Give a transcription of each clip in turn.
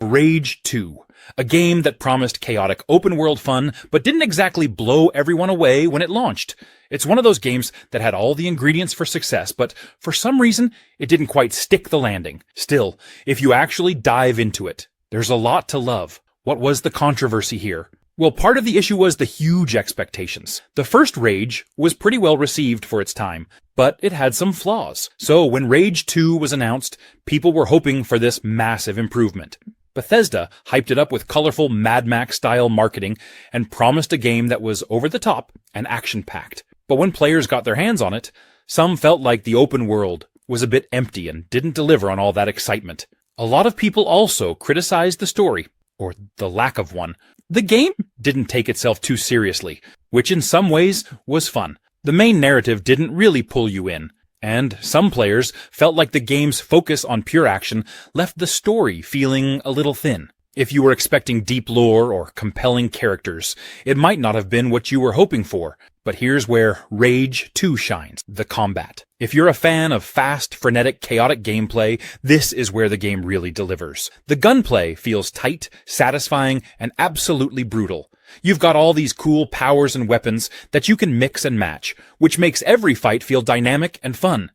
Rage 2, a game that promised chaotic open-world fun, but didn't exactly blow everyone away when it launched. It's one of those games that had all the ingredients for success, but for some reason, it didn't quite stick the landing. Still, if you actually dive into it, there's a lot to love. What was the controversy here? Well, part of the issue was the huge expectations. The first Rage was pretty well received for its time, but it had some flaws. So when Rage 2 was announced, people were hoping for this massive improvement. Bethesda hyped it up with colorful Mad Max-style marketing and promised a game that was over the top and action-packed. But when players got their hands on it, some felt like the open world was a bit empty and didn't deliver on all that excitement. A lot of people also criticized the story, or the lack of one. The game didn't take itself too seriously, which in some ways was fun. The main narrative didn't really pull you in, and some players felt like the game's focus on pure action left the story feeling a little thin. If you were expecting deep lore or compelling characters, it might not have been what you were hoping for. But here's where Rage 2 shines: the combat. If you're a fan of fast, frenetic, chaotic gameplay, this is where the game really delivers. The gunplay feels tight, satisfying, and absolutely brutal. You've got all these cool powers and weapons that you can mix and match, which makes every fight feel dynamic and fun.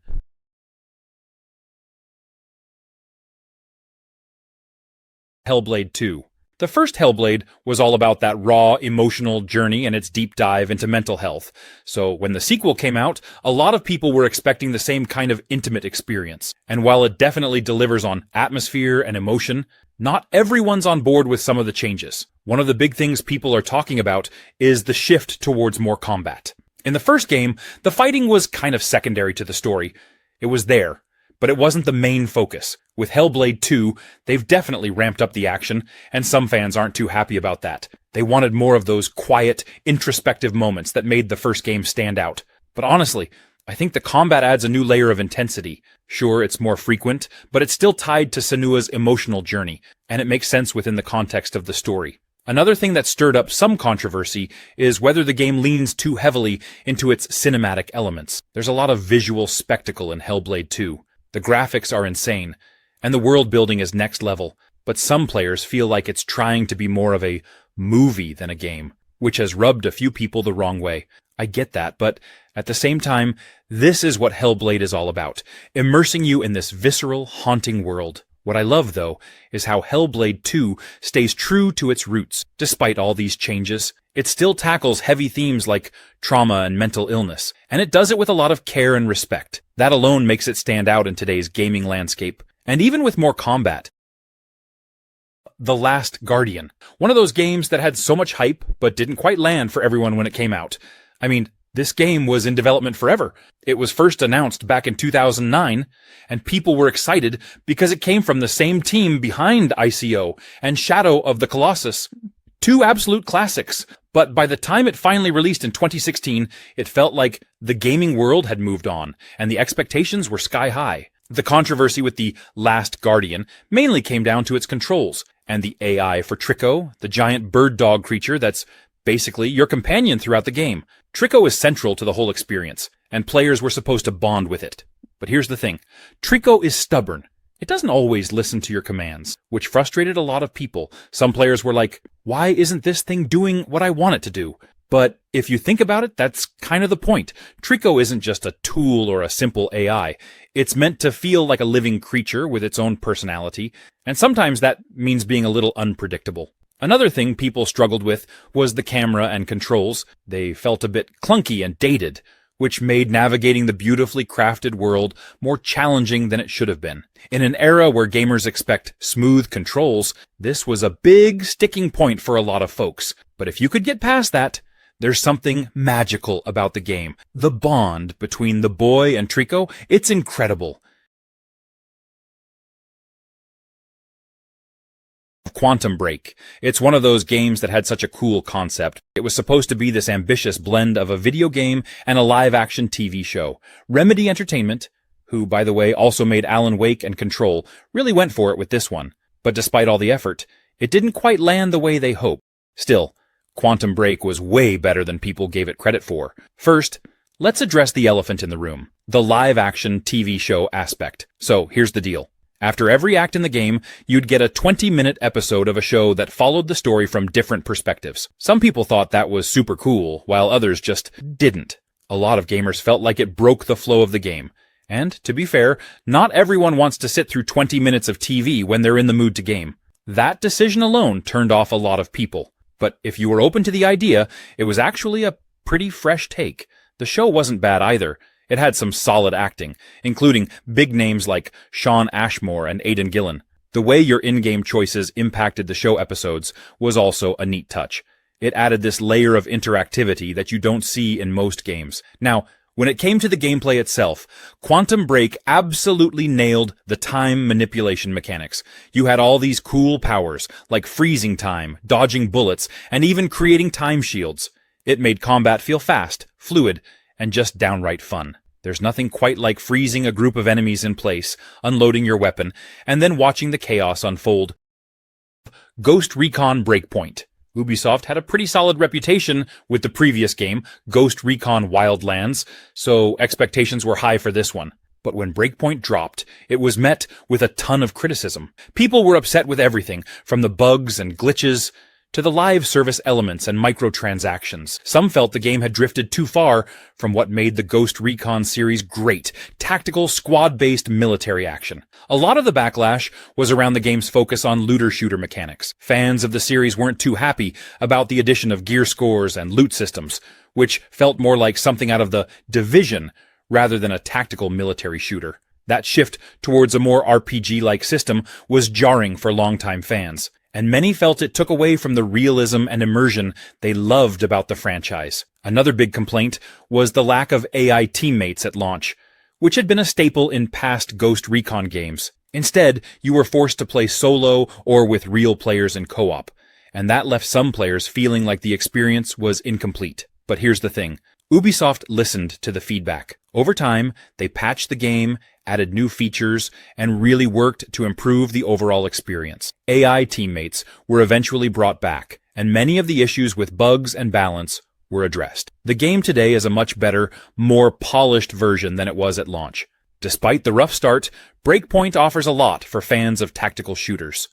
Hellblade 2. The first Hellblade was all about that raw, emotional journey and its deep dive into mental health. So when the sequel came out, a lot of people were expecting the same kind of intimate experience. And while it definitely delivers on atmosphere and emotion, not everyone's on board with some of the changes. One of the big things people are talking about is the shift towards more combat. In the first game, the fighting was kind of secondary to the story. It was there, but it wasn't the main focus. With Hellblade 2, they've definitely ramped up the action, and some fans aren't too happy about that. They wanted more of those quiet, introspective moments that made the first game stand out. But honestly, I think the combat adds a new layer of intensity. Sure, it's more frequent, but it's still tied to Senua's emotional journey, and it makes sense within the context of the story. Another thing that stirred up some controversy is whether the game leans too heavily into its cinematic elements. There's a lot of visual spectacle in Hellblade 2. The graphics are insane, and the world building is next level, but some players feel like it's trying to be more of a movie than a game, which has rubbed a few people the wrong way. I get that, but at the same time, this is what Hellblade is all about, immersing you in this visceral, haunting world. What I love, though, is how Hellblade 2 stays true to its roots. Despite all these changes, it still tackles heavy themes like trauma and mental illness, and it does it with a lot of care and respect. That alone makes it stand out in today's gaming landscape. And even with more combat. The Last Guardian. One of those games that had so much hype, but didn't quite land for everyone when it came out. I mean, this game was in development forever. It was first announced back in 2009, and people were excited because it came from the same team behind ICO and Shadow of the Colossus. Two absolute classics. But by the time it finally released in 2016, it felt like the gaming world had moved on, and the expectations were sky high. The controversy with The Last Guardian mainly came down to its controls, and the AI for Trico, the giant bird dog creature that's basically your companion throughout the game. Trico is central to the whole experience, and players were supposed to bond with it. But here's the thing. Trico is stubborn. It doesn't always listen to your commands, which frustrated a lot of people. Some players were like, why isn't this thing doing what I want it to do? But if you think about it, that's kind of the point. Trico isn't just a tool or a simple AI. It's meant to feel like a living creature with its own personality, and sometimes that means being a little unpredictable. Another thing people struggled with was the camera and controls. They felt a bit clunky and dated, which made navigating the beautifully crafted world more challenging than it should have been. In an era where gamers expect smooth controls, this was a big sticking point for a lot of folks. But if you could get past that, there's something magical about the game. The bond between the boy and Trico, it's incredible. Quantum Break. It's one of those games that had such a cool concept. It was supposed to be this ambitious blend of a video game and a live-action TV show. Remedy Entertainment, who, by the way, also made Alan Wake and Control, really went for it with this one. But despite all the effort, it didn't quite land the way they hoped. Still, Quantum Break was way better than people gave it credit for. First, let's address the elephant in the room, the live-action TV show aspect. So here's the deal. After every act in the game, you'd get a 20-minute episode of a show that followed the story from different perspectives. Some people thought that was super cool, while others just didn't. A lot of gamers felt like it broke the flow of the game. And, to be fair, not everyone wants to sit through 20 minutes of TV when they're in the mood to game. That decision alone turned off a lot of people. But if you were open to the idea, it was actually a pretty fresh take. The show wasn't bad either. It had some solid acting, including big names like Shawn Ashmore and Aidan Gillen. The way your in-game choices impacted the show episodes was also a neat touch. It added this layer of interactivity that you don't see in most games. Now, when it came to the gameplay itself, Quantum Break absolutely nailed the time manipulation mechanics. You had all these cool powers, like freezing time, dodging bullets, and even creating time shields. It made combat feel fast, fluid, and just downright fun. There's nothing quite like freezing a group of enemies in place, unloading your weapon, and then watching the chaos unfold. Ghost Recon Breakpoint. Ubisoft had a pretty solid reputation with the previous game, Ghost Recon Wildlands, so expectations were high for this one. But when Breakpoint dropped, it was met with a ton of criticism. People were upset with everything, from the bugs and glitches to the live service elements and microtransactions. Some felt the game had drifted too far from what made the Ghost Recon series great, tactical, squad-based military action. A lot of the backlash was around the game's focus on looter-shooter mechanics. Fans of the series weren't too happy about the addition of gear scores and loot systems, which felt more like something out of the Division rather than a tactical military shooter. That shift towards a more RPG-like system was jarring for longtime fans, and many felt it took away from the realism and immersion they loved about the franchise. Another big complaint was the lack of AI teammates at launch, which had been a staple in past Ghost Recon games. Instead, you were forced to play solo or with real players in co-op, and that left some players feeling like the experience was incomplete. But here's the thing. Ubisoft listened to the feedback. Over time, they patched the game, added new features, and really worked to improve the overall experience. AI teammates were eventually brought back, and many of the issues with bugs and balance were addressed. The game today is a much better, more polished version than it was at launch. Despite the rough start, Breakpoint offers a lot for fans of tactical shooters.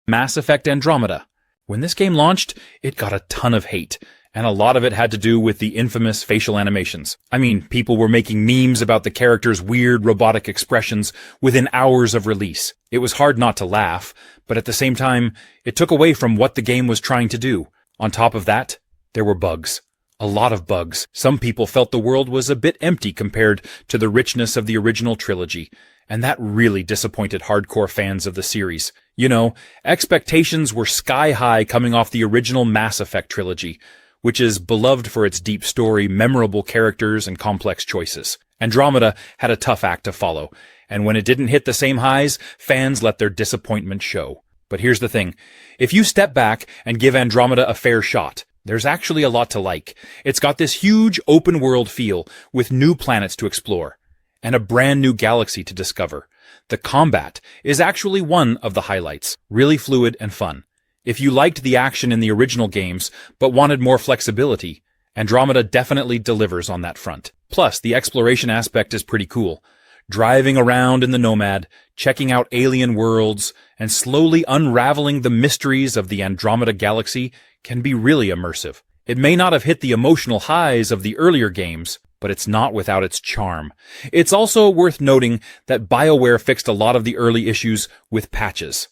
Mass Effect Andromeda. When this game launched, it got a ton of hate, and a lot of it had to do with the infamous facial animations. I mean, people were making memes about the character's weird robotic expressions within hours of release. It was hard not to laugh, but at the same time, it took away from what the game was trying to do. On top of that, there were bugs. A lot of bugs. Some people felt the world was a bit empty compared to the richness of the original trilogy, and that really disappointed hardcore fans of the series. You know, expectations were sky high coming off the original Mass Effect trilogy, which is beloved for its deep story, memorable characters, and complex choices. Andromeda had a tough act to follow, and when it didn't hit the same highs, fans let their disappointment show. But here's the thing. If you step back and give Andromeda a fair shot, there's actually a lot to like. It's got this huge open-world feel with new planets to explore, and a brand new galaxy to discover. The combat is actually one of the highlights, really fluid and fun. If you liked the action in the original games, but wanted more flexibility, Andromeda definitely delivers on that front. Plus, the exploration aspect is pretty cool. Driving around in the Nomad, checking out alien worlds, and slowly unraveling the mysteries of the Andromeda galaxy can be really immersive. It may not have hit the emotional highs of the earlier games, but it's not without its charm. It's also worth noting that BioWare fixed a lot of the early issues with patches.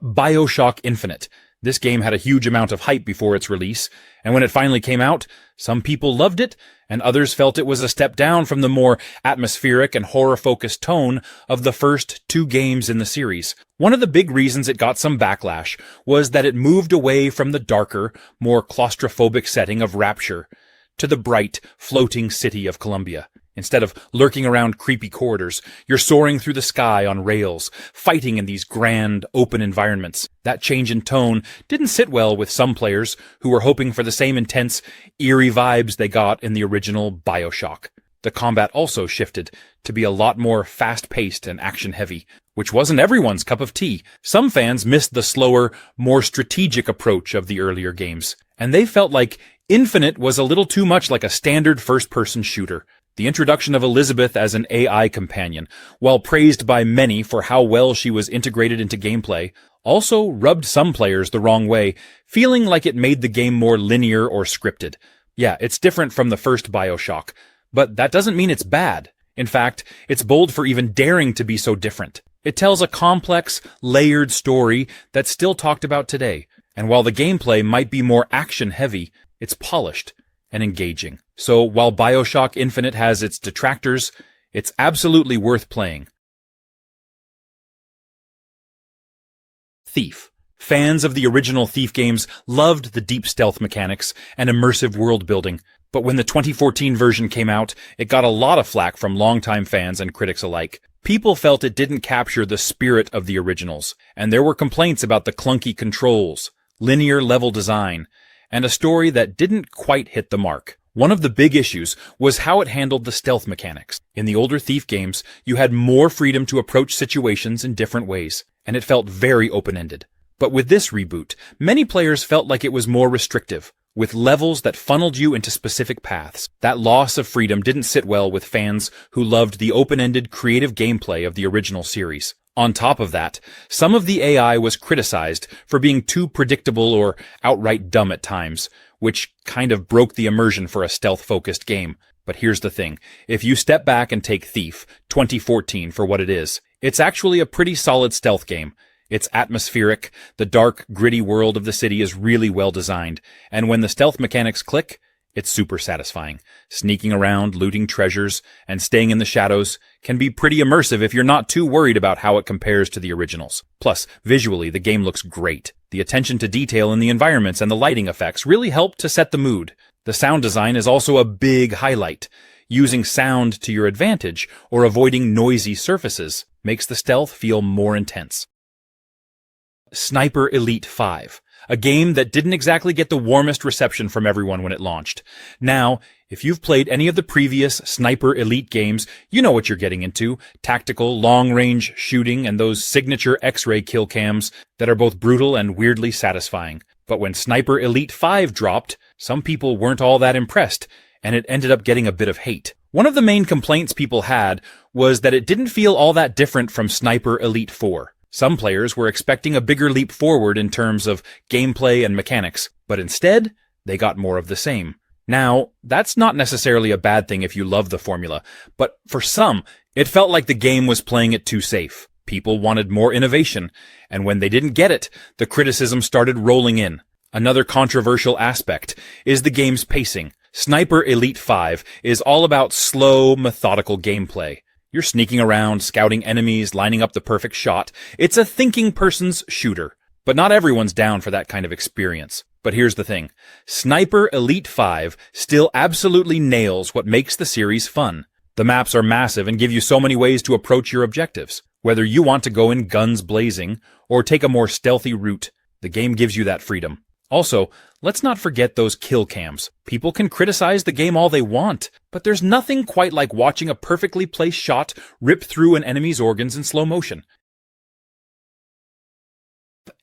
BioShock Infinite. This game had a huge amount of hype before its release, and when it finally came out, some people loved it, and others felt it was a step down from the more atmospheric and horror-focused tone of the first two games in the series. One of the big reasons it got some backlash was that it moved away from the darker, more claustrophobic setting of Rapture to the bright, floating city of Columbia. Instead of lurking around creepy corridors, you're soaring through the sky on rails, fighting in these grand, open environments. That change in tone didn't sit well with some players who were hoping for the same intense, eerie vibes they got in the original BioShock. The combat also shifted to be a lot more fast-paced and action-heavy, which wasn't everyone's cup of tea. Some fans missed the slower, more strategic approach of the earlier games, and they felt like Infinite was a little too much like a standard first-person shooter. The introduction of Elizabeth as an AI companion, while praised by many for how well she was integrated into gameplay, also rubbed some players the wrong way, feeling like it made the game more linear or scripted. Yeah, it's different from the first BioShock, but that doesn't mean it's bad. In fact, it's bold for even daring to be so different. It tells a complex, layered story that's still talked about today, and while the gameplay might be more action-heavy, it's polished and engaging. So while BioShock Infinite has its detractors, it's absolutely worth playing. Thief. Fans of the original Thief games loved the deep stealth mechanics and immersive world building, but when the 2014 version came out, it got a lot of flack from longtime fans and critics alike. People felt it didn't capture the spirit of the originals, and there were complaints about the clunky controls, linear level design, and a story that didn't quite hit the mark. One of the big issues was how it handled the stealth mechanics. In the older Thief games, you had more freedom to approach situations in different ways, and it felt very open-ended. But with this reboot, many players felt like it was more restrictive, with levels that funneled you into specific paths. That loss of freedom didn't sit well with fans who loved the open-ended, creative gameplay of the original series. On top of that, some of the AI was criticized for being too predictable or outright dumb at times, which kind of broke the immersion for a stealth-focused game. But here's the thing. If you step back and take Thief 2014 for what it is, it's actually a pretty solid stealth game. It's atmospheric, the dark, gritty world of the city is really well designed, and when the stealth mechanics click, it's super satisfying. Sneaking around, looting treasures, and staying in the shadows can be pretty immersive if you're not too worried about how it compares to the originals. Plus, visually, the game looks great. The attention to detail in the environments and the lighting effects really help to set the mood. The sound design is also a big highlight. Using sound to your advantage or avoiding noisy surfaces makes the stealth feel more intense. Sniper Elite 5, a game that didn't exactly get the warmest reception from everyone when it launched. Now, if you've played any of the previous Sniper Elite games, you know what you're getting into. Tactical, long-range shooting and those signature X-ray kill cams that are both brutal and weirdly satisfying. But when Sniper Elite 5 dropped, some people weren't all that impressed, and it ended up getting a bit of hate. One of the main complaints people had was that it didn't feel all that different from Sniper Elite 4. Some players were expecting a bigger leap forward in terms of gameplay and mechanics, but instead, they got more of the same. Now, that's not necessarily a bad thing if you love the formula, but for some, it felt like the game was playing it too safe. People wanted more innovation, and when they didn't get it, the criticism started rolling in. Another controversial aspect is the game's pacing. Sniper Elite 5 is all about slow, methodical gameplay. You're sneaking around, scouting enemies, lining up the perfect shot. It's a thinking person's shooter. But not everyone's down for that kind of experience. But here's the thing. Sniper Elite 5 still absolutely nails what makes the series fun. The maps are massive and give you so many ways to approach your objectives. Whether you want to go in guns blazing or take a more stealthy route, the game gives you that freedom. Also, let's not forget those kill cams. People can criticize the game all they want, but there's nothing quite like watching a perfectly placed shot rip through an enemy's organs in slow motion.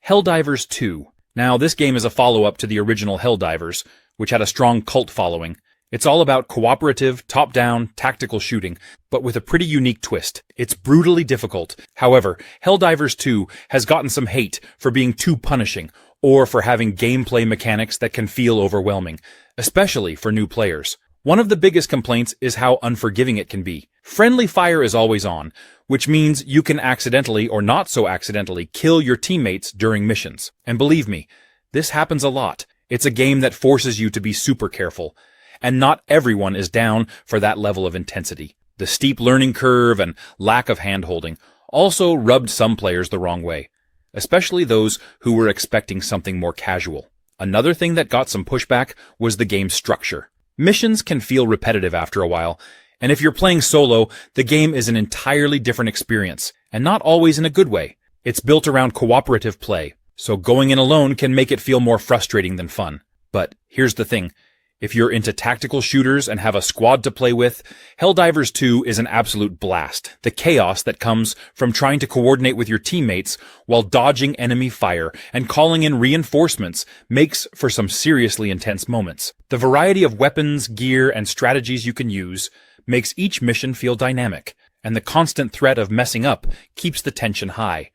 Helldivers 2. Now, this game is a follow-up to the original Helldivers, which had a strong cult following. It's all about cooperative, top-down, tactical shooting, but with a pretty unique twist. It's brutally difficult. However, Helldivers 2 has gotten some hate for being too punishing, or for having gameplay mechanics that can feel overwhelming, especially for new players. One of the biggest complaints is how unforgiving it can be. Friendly fire is always on, which means you can accidentally or not so accidentally kill your teammates during missions. And believe me, this happens a lot. It's a game that forces you to be super careful, and not everyone is down for that level of intensity. The steep learning curve and lack of hand-holding also rubbed some players the wrong way, especially those who were expecting something more casual. Another thing that got some pushback was the game's structure. Missions can feel repetitive after a while, and if you're playing solo, the game is an entirely different experience, and not always in a good way. It's built around cooperative play, so going in alone can make it feel more frustrating than fun. But here's the thing. If you're into tactical shooters and have a squad to play with, Helldivers 2 is an absolute blast. The chaos that comes from trying to coordinate with your teammates while dodging enemy fire and calling in reinforcements makes for some seriously intense moments. The variety of weapons, gear, and strategies you can use makes each mission feel dynamic, and the constant threat of messing up keeps the tension high.